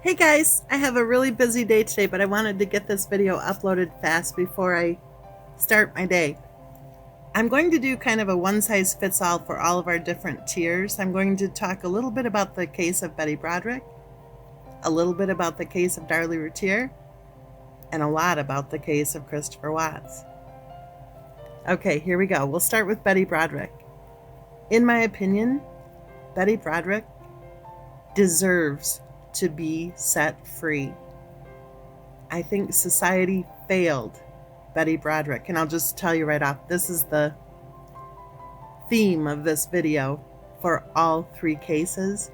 Hey guys, I have a really busy day today, but I wanted to get this video uploaded fast before I start my day. I'm going to do kind of a one-size-fits-all for all of our different tiers. I'm going to talk a little bit about the case of Betty Broderick, a little bit about the case of Darley Routier, and a lot about the case of Christopher Watts. Okay, here we go. We'll start with Betty Broderick. In my opinion, Betty Broderick deserves to be set free. I think society failed Betty Broderick, and I'll just tell you right off, this is the theme of this video for all three cases.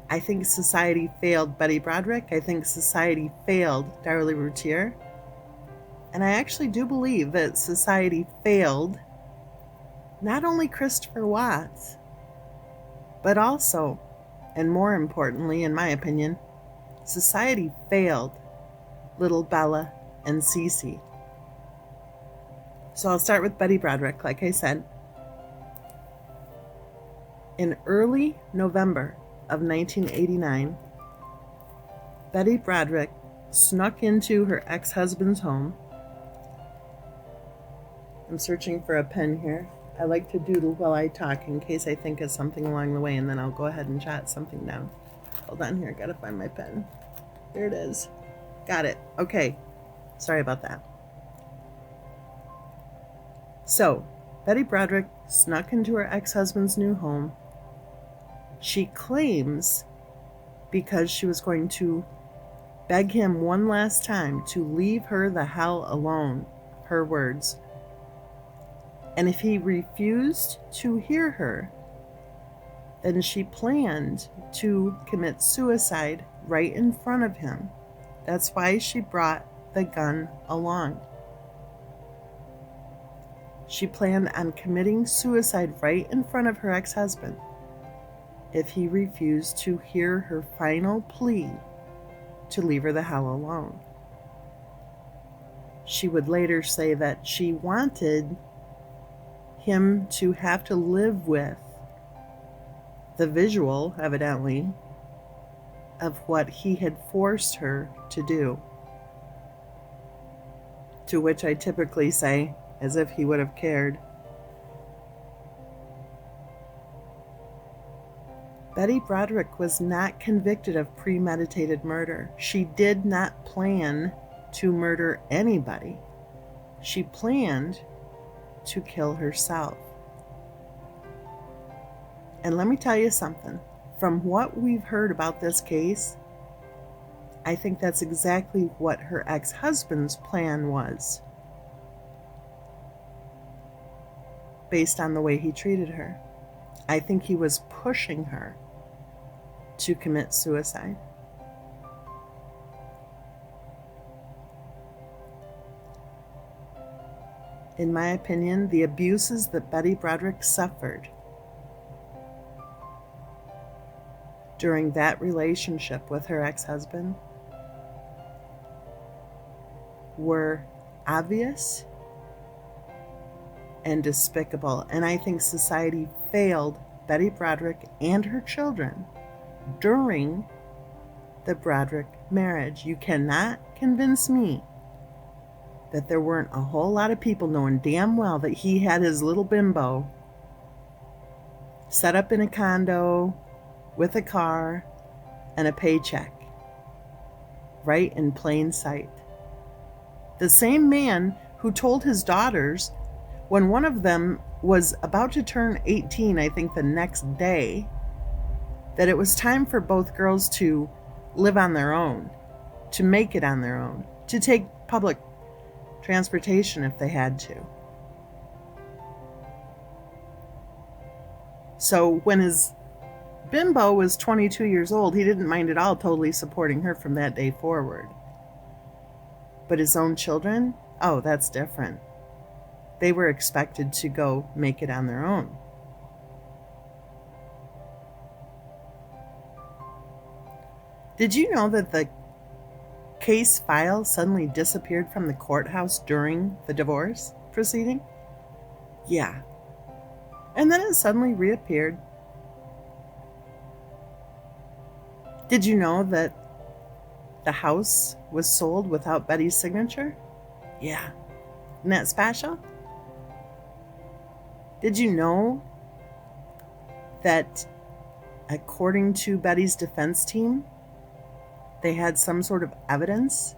I think society failed Betty Broderick. I think society failed Darley Routier. And I actually do believe that society failed not only Christopher Watts, but also, and more importantly, in my opinion, society failed little Bella and Cece. So I'll start with Betty Broderick, like I said. In early November of 1989, Betty Broderick snuck into her ex-husband's home. I'm searching for a pen here. I like to doodle while I talk in case I think of something along the way, and then I'll go ahead and jot something down. Hold on here, I gotta find my pen. Here it is. Got it. Okay. Sorry about that. So, Betty Broderick snuck into her ex-husband's new home. She claims because she was going to beg him one last time to leave her the hell alone, her words. And if he refused to hear her, then she planned to commit suicide right in front of him. That's why she brought the gun along. She planned on committing suicide right in front of her ex-husband if he refused to hear her final plea to leave her the hell alone. She would later say that she wanted him to have to live with the visual, evidently, of what he had forced her to do. To which I typically say, as if he would have cared. Betty Broderick was not convicted of premeditated murder. She did not plan to murder anybody. She planned to kill herself. And let me tell you something. From what we've heard about this case, I think that's exactly what her ex-husband's plan was, based on the way he treated her. I think he was pushing her to commit suicide. In my opinion, the abuses that Betty Broderick suffered during that relationship with her ex-husband were obvious and despicable. And I think society failed Betty Broderick and her children during the Broderick marriage. You cannot convince me that there weren't a whole lot of people knowing damn well that he had his little bimbo set up in a condo with a car and a paycheck right in plain sight. The same man who told his daughters, when one of them was about to turn 18, I think the next day, that it was time for both girls to live on their own, to make it on their own, to take public transportation if they had to. So when his bimbo was 22 years old, he didn't mind at all totally supporting her from that day forward. But his own children, oh, that's different. They were expected to go make it on their own. Did you know that the case file suddenly disappeared from the courthouse during the divorce proceeding? Yeah. And then it suddenly reappeared. Did you know that the house was sold without Betty's signature? Yeah. Isn't that special? Did you know that according to Betty's defense team, they had some sort of evidence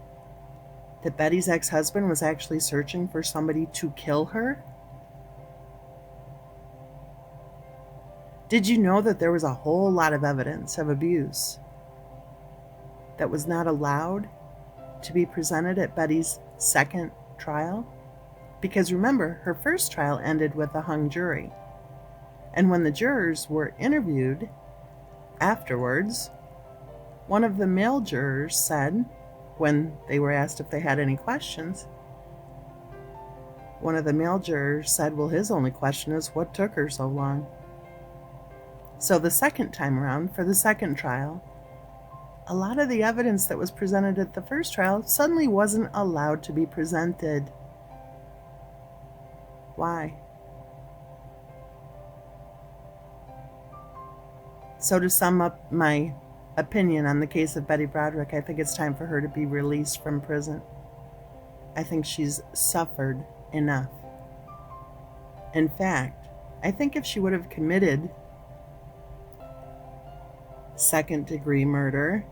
that Betty's ex-husband was actually searching for somebody to kill her? Did you know that there was a whole lot of evidence of abuse that was not allowed to be presented at Betty's second trial? Because remember, her first trial ended with a hung jury. And when the jurors were interviewed afterwards, one of the male jurors said, when they were asked if they had any questions, one of the male jurors said, well, his only question is, what took her so long? So the second time around, for the second trial, a lot of the evidence that was presented at the first trial suddenly wasn't allowed to be presented. Why? So to sum up my opinion on the case of Betty Broderick, I think it's time for her to be released from prison. I think she's suffered enough. In fact, I think if she would have committed second-degree murder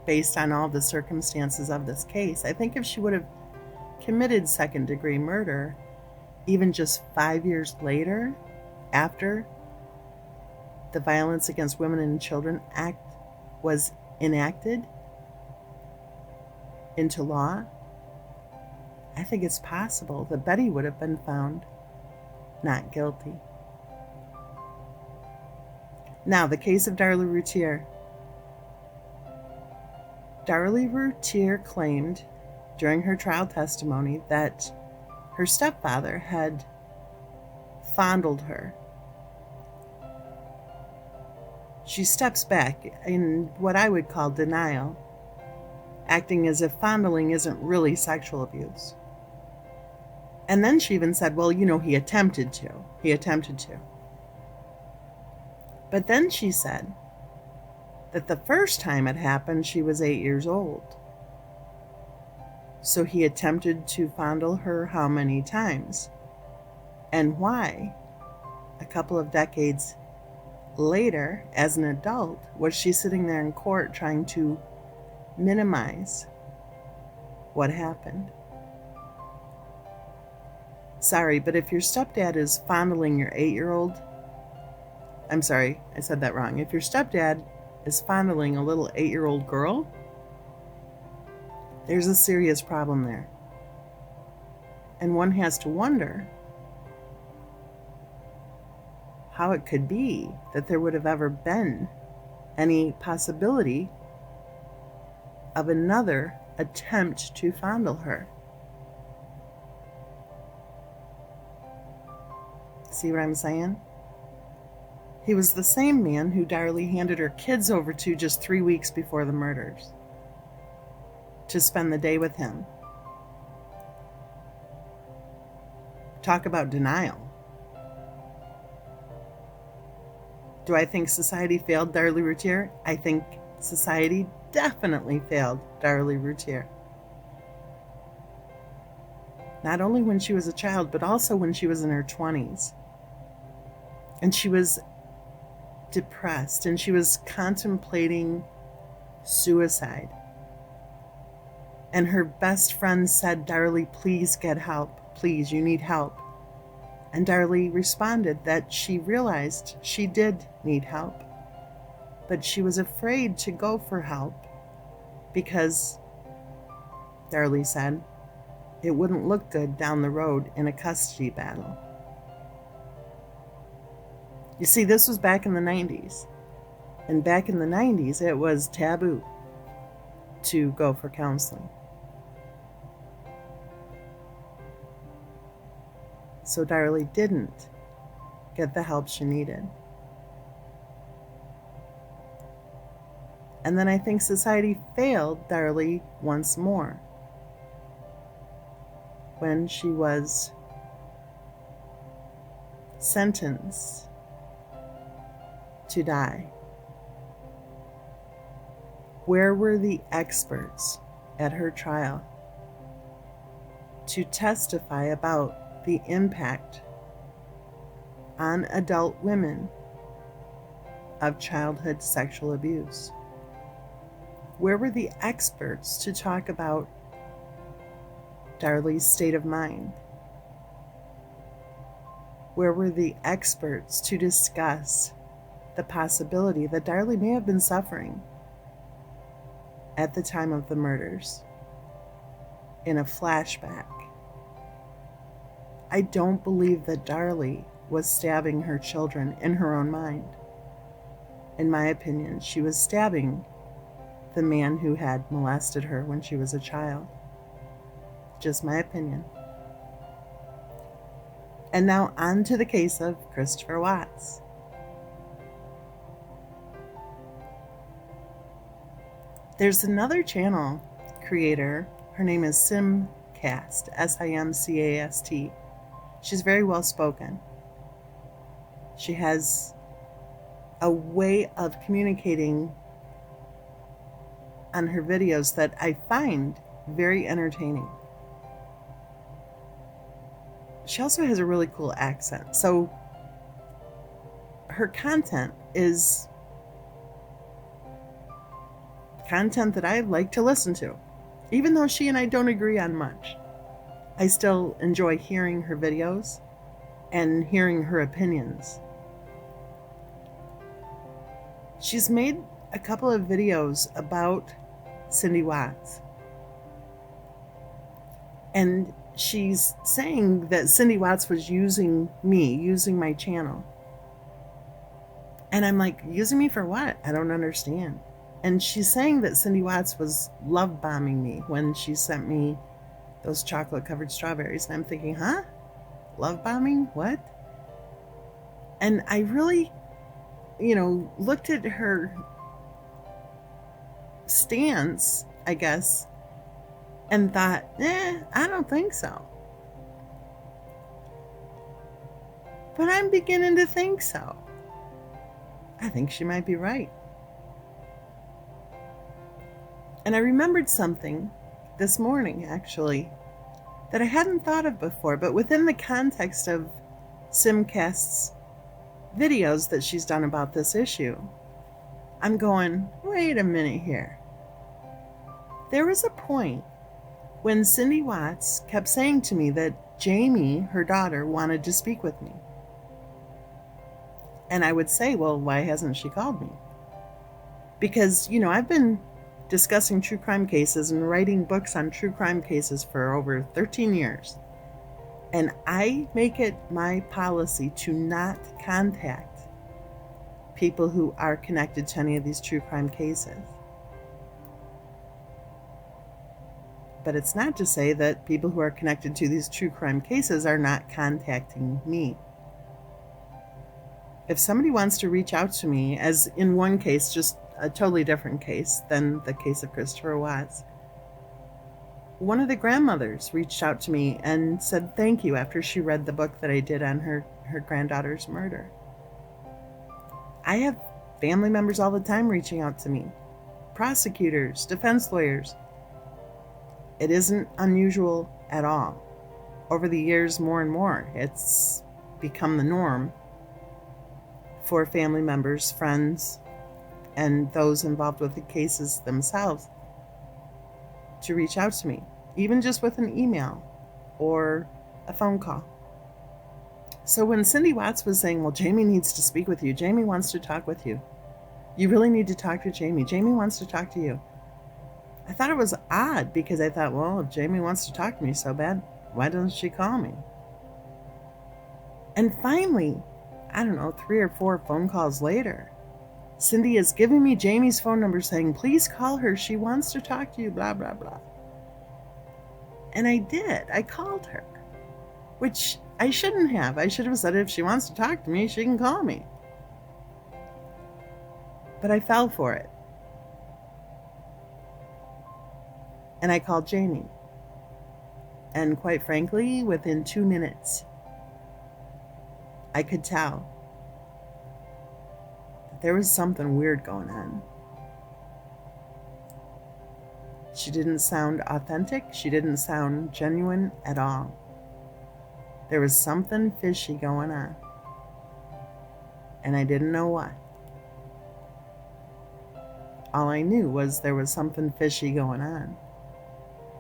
based on all the circumstances of this case, I think if she would have committed second-degree murder even just 5 years later, after the Violence Against Women and Children Act was enacted into law, I think it's possible that Betty would have been found not guilty. Now, the case of Darley Routier. Darley Routier claimed during her trial testimony that her stepfather had fondled her. She steps back in what I would call denial, acting as if fondling isn't really sexual abuse. And then she even said, well, he attempted to. He attempted to. But then she said that the first time it happened, she was 8 years old. So he attempted to fondle her how many times? And why, a couple of decades later, as an adult, was she sitting there in court trying to minimize what happened? Sorry, but if your stepdad is fondling your 8-year-old, I'm sorry, I said that wrong. If your stepdad is fondling a little 8-year-old girl, there's a serious problem there. And one has to wonder how it could be that there would have ever been any possibility of another attempt to fondle her. See what I'm saying? He was the same man who Darlie handed her kids over to just 3 weeks before the murders to spend the day with him. Talk about denial. Do I think society failed Darley Routier? I think society definitely failed Darley Routier. Not only when she was a child, but also when she was in her 20s. And she was depressed, and she was contemplating suicide. And her best friend said, Darlie, please get help. Please, you need help. And Darlie responded that she realized she did need help, but she was afraid to go for help because, Darlie said, it wouldn't look good down the road in a custody battle. You see, this was back in the 90s. And back in the 90s, it was taboo to go for counseling. So Darlie didn't get the help she needed. And then I think society failed Darlie once more when she was sentenced to die. Where were the experts at her trial to testify about the impact on adult women of childhood sexual abuse? Where were the experts to talk about Darlie's state of mind? Where were the experts to discuss the possibility that Darlie may have been suffering at the time of the murders in a flashback? I don't believe that Darlie was stabbing her children in her own mind. In my opinion, she was stabbing the man who had molested her when she was a child. Just my opinion. And now on to the case of Christopher Watts. There's another channel creator. Her name is Simcast, Simcast. She's very well spoken. She has a way of communicating on her videos that I find very entertaining. She also has a really cool accent. So her content is content that I like to listen to. Even though she and I don't agree on much, I still enjoy hearing her videos and hearing her opinions. She's made a couple of videos about Cindy Watts. And she's saying that Cindy Watts was using me, using my channel. And I'm like, using me for what? I don't understand. And she's saying that Cindy Watts was love bombing me when she sent me those chocolate covered strawberries. And I'm thinking, huh? Love bombing? What? And I really, looked at her stance, I guess, and thought, I don't think so. But I'm beginning to think so. I think she might be right. And I remembered something this morning, actually, that I hadn't thought of before, but within the context of Simcast's videos that she's done about this issue, I'm going, wait a minute here. There was a point when Cindy Watts kept saying to me that Jamie, her daughter, wanted to speak with me. And I would say, well, why hasn't she called me? Because, I've been discussing true crime cases and writing books on true crime cases for over 13 years. And I make it my policy to not contact people who are connected to any of these true crime cases. But it's not to say that people who are connected to these true crime cases are not contacting me. If somebody wants to reach out to me, as in one case, just a totally different case than the case of Christopher Watts, one of the grandmothers reached out to me and said thank you after she read the book that I did on her granddaughter's murder. I have family members all the time reaching out to me. Prosecutors, defense lawyers. It isn't unusual at all. Over the years, more and more, it's become the norm for family members, friends, and those involved with the cases themselves to reach out to me, even just with an email or a phone call. So when Cindy Watts was saying, well, Jamie needs to speak with you, Jamie wants to talk with you, you really need to talk to Jamie, Jamie wants to talk to you, I thought it was odd, because I thought, well, if Jamie wants to talk to me so bad, why doesn't she call me? And finally, I don't know, 3 or 4 phone calls later, Cindy is giving me Jamie's phone number saying, please call her, she wants to talk to you, blah, blah, blah. And I did. I called her, which I shouldn't have. I should have said, if she wants to talk to me, she can call me. But I fell for it. And I called Jamie. And quite frankly, within 2 minutes, I could tell that there was something weird going on. She didn't sound authentic. She didn't sound genuine at all. There was something fishy going on, and I didn't know what. All I knew was there was something fishy going on,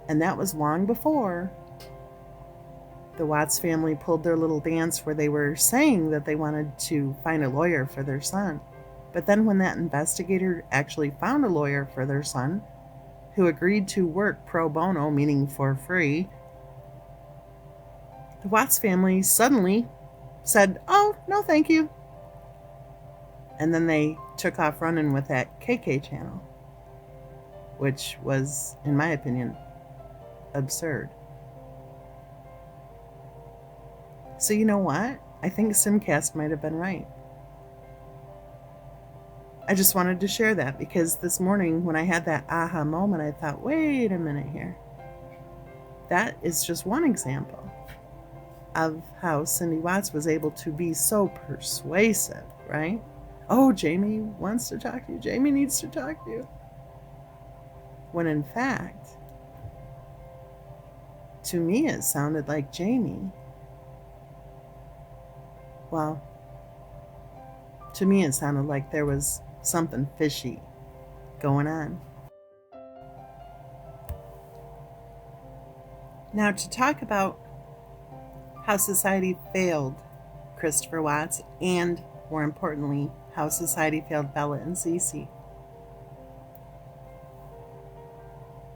and that was long before the Watts family pulled their little dance where they were saying that they wanted to find a lawyer for their son. But then when that investigator actually found a lawyer for their son, who agreed to work pro bono, meaning for free, the Watts family suddenly said, "Oh, no thank you." And then they took off running with that KK channel, which was, in my opinion, absurd. So you know what? I think Simcast might have been right. I just wanted to share that because this morning when I had that aha moment, I thought, wait a minute here. That is just one example of how Cindy Watts was able to be so persuasive, right? Oh, Jamie wants to talk to you. Jamie needs to talk to you. When in fact, to me it sounded like Jamie. Well, to me it sounded like there was something fishy going on. Now, to talk about how society failed Christopher Watts, and more importantly, how society failed Bella and Cece.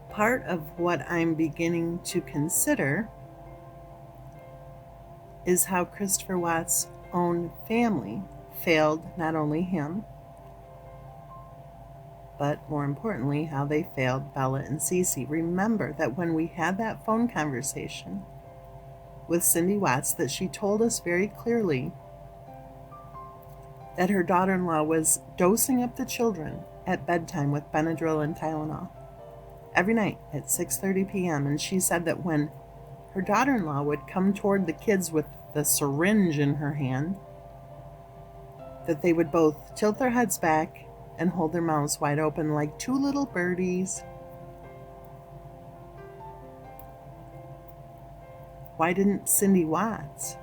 Part of what I'm beginning to consider is how Christopher Watts' own family failed not only him, but more importantly, how they failed Bella and Cece. Remember that when we had that phone conversation with Cindy Watts, that she told us very clearly that her daughter-in-law was dosing up the children at bedtime with Benadryl and Tylenol every night at 6:30 p.m. And she said that when her daughter-in-law would come toward the kids with the syringe in her hand, that they would both tilt their heads back and hold their mouths wide open like two little birdies. Why didn't Cindy Watts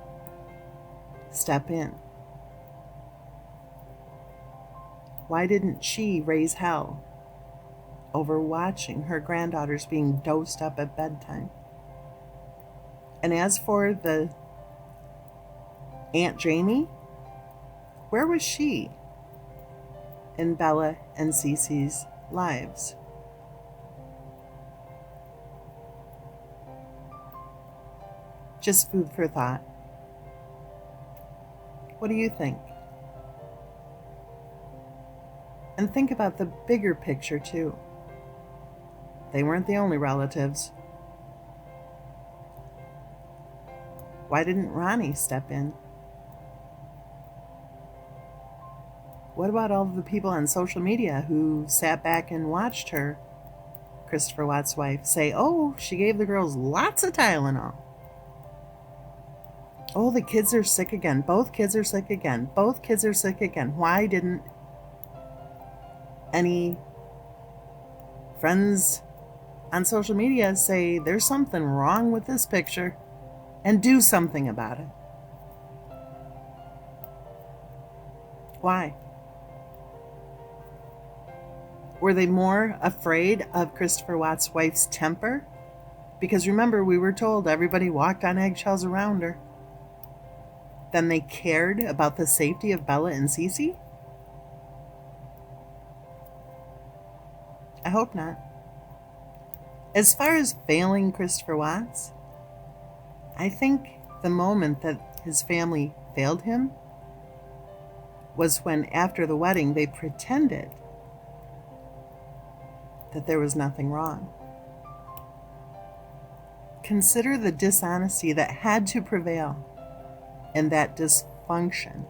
step in? Why didn't she raise hell over watching her granddaughters being dosed up at bedtime? And as for the Aunt Jamie, where was she in Bella and Cece's lives? Just food for thought. What do you think? And think about the bigger picture too. They weren't the only relatives. Why didn't Ronnie step in? What about all of the people on social media who sat back and watched her, Christopher Watts' wife, say, oh, she gave the girls lots of Tylenol. Oh, the kids are sick again. Both kids are sick again. Both kids are sick again. Why didn't any friends on social media say there's something wrong with this picture and do something about it? Why? Were they more afraid of Christopher Watts' wife's temper? Because remember, we were told everybody walked on eggshells around her. Then they cared about the safety of Bella and Cece? I hope not. As far as failing Christopher Watts, I think the moment that his family failed him was when, after the wedding, they pretended that there was nothing wrong. Consider the dishonesty that had to prevail in that dysfunction.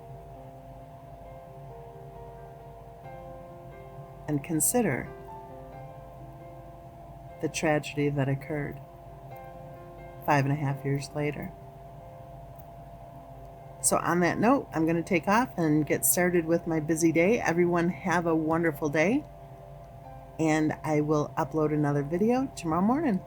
And consider the tragedy that occurred 5.5 years later. So on that note, I'm going to take off and get started with my busy day. Everyone have a wonderful day. and I will upload another video tomorrow morning.